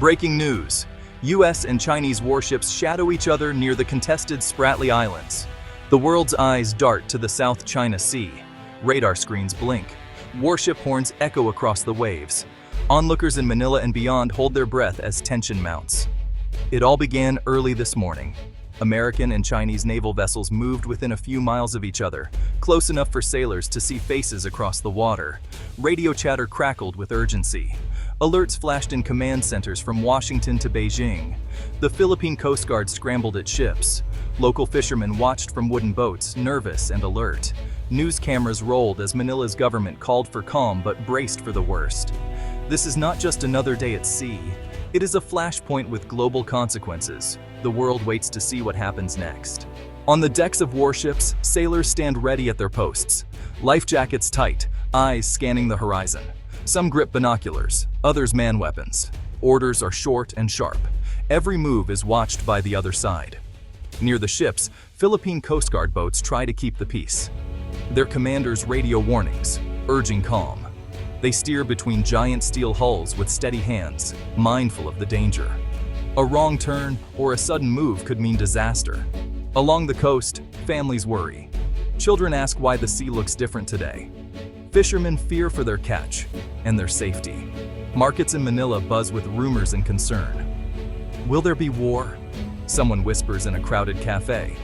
Breaking news. US and Chinese warships shadow each other near the contested Spratly Islands. The world's eyes dart to the South China Sea. Radar screens blink. Warship horns echo across the waves. Onlookers in Manila and beyond hold their breath as tension mounts. It all began early this morning. American and Chinese naval vessels moved within a few miles of each other, close enough for sailors to see faces across the water. Radio chatter crackled with urgency. Alerts flashed in command centers from Washington to Beijing. The Philippine Coast Guard scrambled its ships. Local fishermen watched from wooden boats, nervous and alert. News cameras rolled as Manila's government called for calm but braced for the worst. This is not just another day at sea. It is a flashpoint with global consequences. The world waits to see what happens next. On the decks of warships, sailors stand ready at their posts. Life jackets tight, eyes scanning the horizon. Some grip binoculars, others man weapons. Orders are short and sharp. Every move is watched by the other side. Near the ships, Philippine Coast Guard boats try to keep the peace. Their commanders radio warnings, urging calm. They steer between giant steel hulls with steady hands, mindful of the danger. A wrong turn or a sudden move could mean disaster. Along the coast, families worry. Children ask why the sea looks different today. Fishermen fear for their catch and their safety. Markets in Manila buzz with rumors and concern. Will there be war? Someone whispers in a crowded cafe.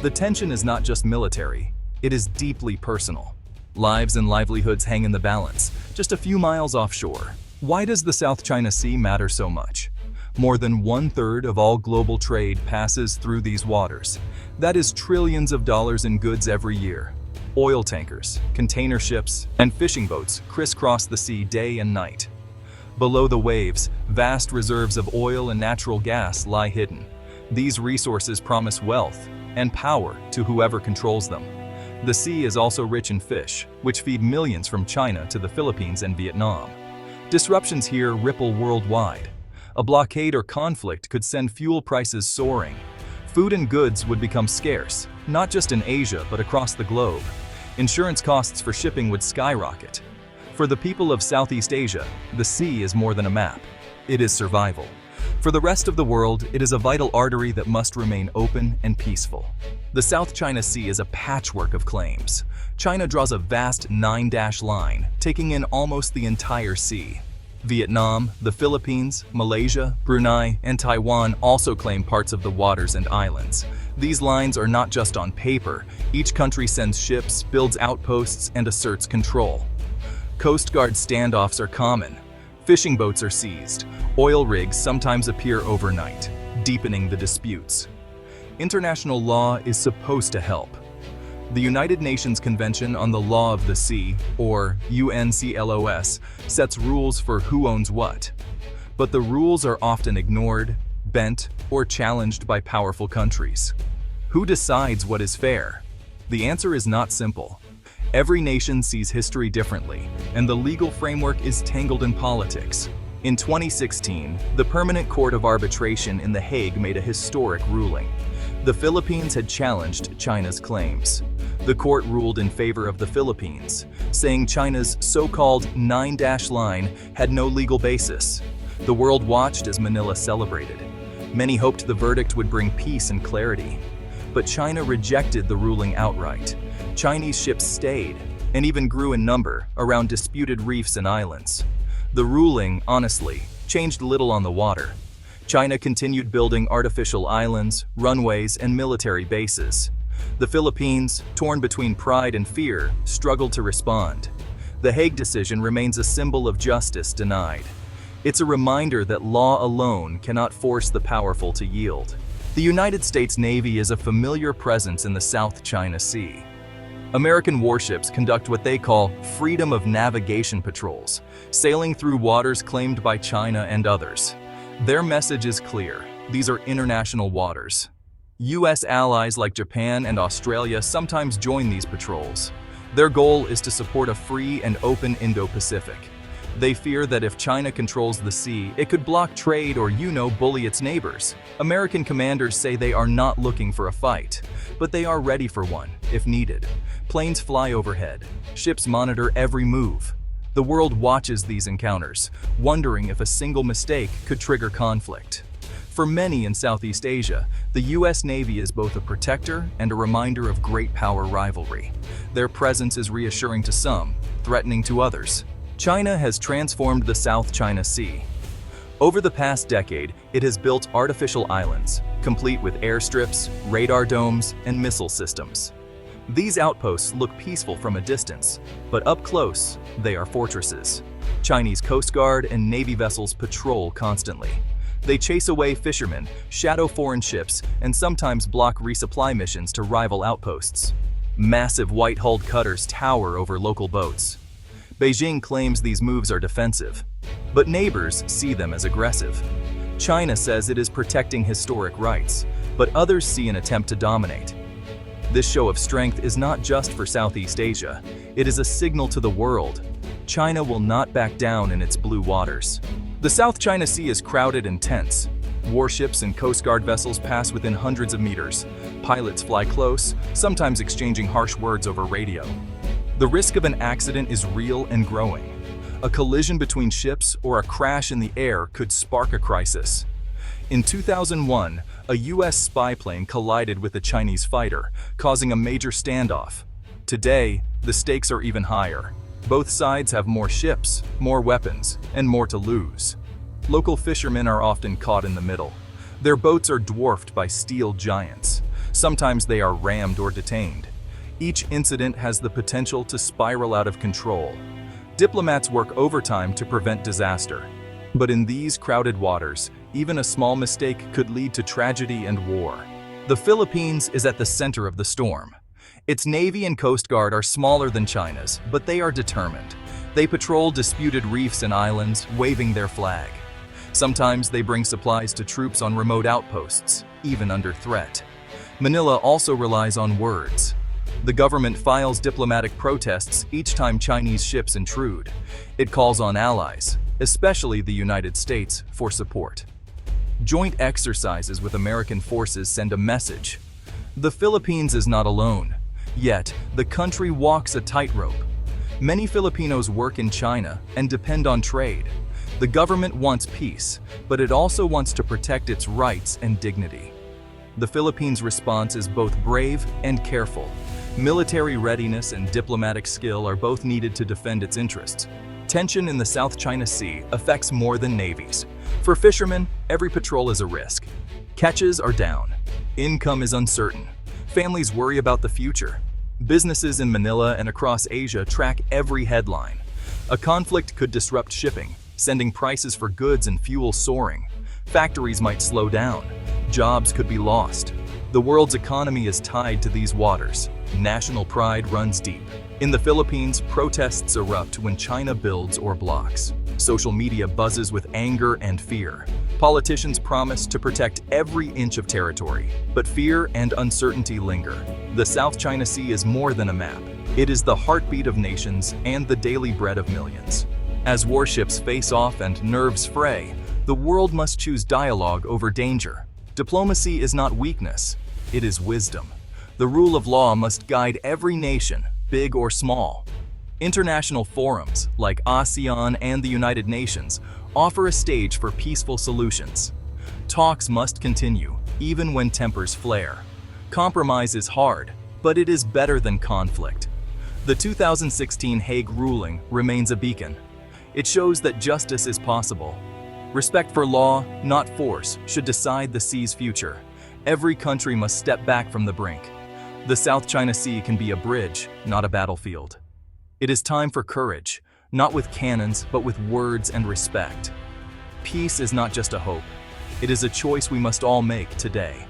The tension is not just military, it is deeply personal. Lives and livelihoods hang in the balance, just a few miles offshore. Why does the South China Sea matter so much? More than 1/3 of all global trade passes through these waters. That is trillions of dollars in goods every year. Oil tankers, container ships, and fishing boats crisscross the sea day and night. Below the waves, vast reserves of oil and natural gas lie hidden. These resources promise wealth and power to whoever controls them. The sea is also rich in fish, which feed millions from China to the Philippines and Vietnam. Disruptions here ripple worldwide. A blockade or conflict could send fuel prices soaring. Food and goods would become scarce, not just in Asia but across the globe. Insurance costs for shipping would skyrocket. For the people of Southeast Asia, the sea is more than a map. It is survival. For the rest of the world, it is a vital artery that must remain open and peaceful. The South China Sea is a patchwork of claims. China draws a vast 9-dash line, taking in almost the entire sea. Vietnam, the Philippines, Malaysia, Brunei, and Taiwan also claim parts of the waters and islands. These lines are not just on paper. Each country sends ships, builds outposts, and asserts control. Coast Guard standoffs are common. Fishing boats are seized. Oil rigs sometimes appear overnight, deepening the disputes. International law is supposed to help. The United Nations Convention on the Law of the Sea, or UNCLOS, sets rules for who owns what. But the rules are often ignored, bent, or challenged by powerful countries. Who decides what is fair? The answer is not simple. Every nation sees history differently, and the legal framework is tangled in politics. In 2016, the Permanent Court of Arbitration in The Hague made a historic ruling. The Philippines had challenged China's claims. The court ruled in favor of the Philippines, saying China's so-called 9-dash line had no legal basis. The world watched as Manila celebrated. Many hoped the verdict would bring peace and clarity. But China rejected the ruling outright. Chinese ships stayed, and even grew in number, around disputed reefs and islands. The ruling, honestly, changed little on the water. China continued building artificial islands, runways, and military bases. The Philippines, torn between pride and fear, struggled to respond. The Hague decision remains a symbol of justice denied. It's a reminder that law alone cannot force the powerful to yield. The United States Navy is a familiar presence in the South China Sea. American warships conduct what they call freedom of navigation patrols, sailing through waters claimed by China and others. Their message is clear: these are international waters. U.S. allies like Japan and Australia sometimes join these patrols. Their goal is to support a free and open Indo-Pacific. They fear that if China controls the sea, it could block trade or, bully its neighbors. American commanders say they are not looking for a fight, but they are ready for one, if needed. Planes fly overhead. Ships monitor every move. The world watches these encounters, wondering if a single mistake could trigger conflict. For many in Southeast Asia, the U.S. Navy is both a protector and a reminder of great power rivalry. Their presence is reassuring to some, threatening to others. China has transformed the South China Sea. Over the past decade, it has built artificial islands, complete with airstrips, radar domes, and missile systems. These outposts look peaceful from a distance, but up close, they are fortresses. Chinese Coast Guard and Navy vessels patrol constantly. They chase away fishermen, shadow foreign ships, and sometimes block resupply missions to rival outposts. Massive white-hulled cutters tower over local boats. Beijing claims these moves are defensive, but neighbors see them as aggressive. China says it is protecting historic rights, but others see an attempt to dominate. This show of strength is not just for Southeast Asia, it is a signal to the world. China will not back down in its blue waters. The South China Sea is crowded and tense. Warships and Coast Guard vessels pass within hundreds of meters. Pilots fly close, sometimes exchanging harsh words over radio. The risk of an accident is real and growing. A collision between ships or a crash in the air could spark a crisis. In 2001, a U.S. spy plane collided with a Chinese fighter, causing a major standoff. Today, the stakes are even higher. Both sides have more ships, more weapons, and more to lose. Local fishermen are often caught in the middle. Their boats are dwarfed by steel giants. Sometimes they are rammed or detained. Each incident has the potential to spiral out of control. Diplomats work overtime to prevent disaster. But in these crowded waters, even a small mistake could lead to tragedy and war. The Philippines is at the center of the storm. Its Navy and Coast Guard are smaller than China's, but they are determined. They patrol disputed reefs and islands, waving their flag. Sometimes they bring supplies to troops on remote outposts, even under threat. Manila also relies on words. The government files diplomatic protests each time Chinese ships intrude. It calls on allies, especially the United States, for support. Joint exercises with American forces send a message. The Philippines is not alone. Yet, the country walks a tightrope. Many Filipinos work in China and depend on trade. The government wants peace, but it also wants to protect its rights and dignity. The Philippines' response is both brave and careful. Military readiness and diplomatic skill are both needed to defend its interests. Tension in the South China Sea affects more than navies. For fishermen, every patrol is a risk. Catches are down. Income is uncertain. Families worry about the future. Businesses in Manila and across Asia track every headline. A conflict could disrupt shipping, sending prices for goods and fuel soaring. Factories might slow down. Jobs could be lost. The world's economy is tied to these waters. National pride runs deep. In the Philippines, protests erupt when China builds or blocks. Social media buzzes with anger and fear. Politicians promise to protect every inch of territory, but fear and uncertainty linger. The South China Sea is more than a map. It is the heartbeat of nations and the daily bread of millions. As warships face off and nerves fray, the world must choose dialogue over danger. Diplomacy is not weakness, it is wisdom. The rule of law must guide every nation, big or small. International forums, like ASEAN and the United Nations, offer a stage for peaceful solutions. Talks must continue, even when tempers flare. Compromise is hard, but it is better than conflict. The 2016 Hague ruling remains a beacon. It shows that justice is possible. Respect for law, not force, should decide the sea's future. Every country must step back from the brink. The South China Sea can be a bridge, not a battlefield. It is time for courage, not with cannons, but with words and respect. Peace is not just a hope. It is a choice we must all make today.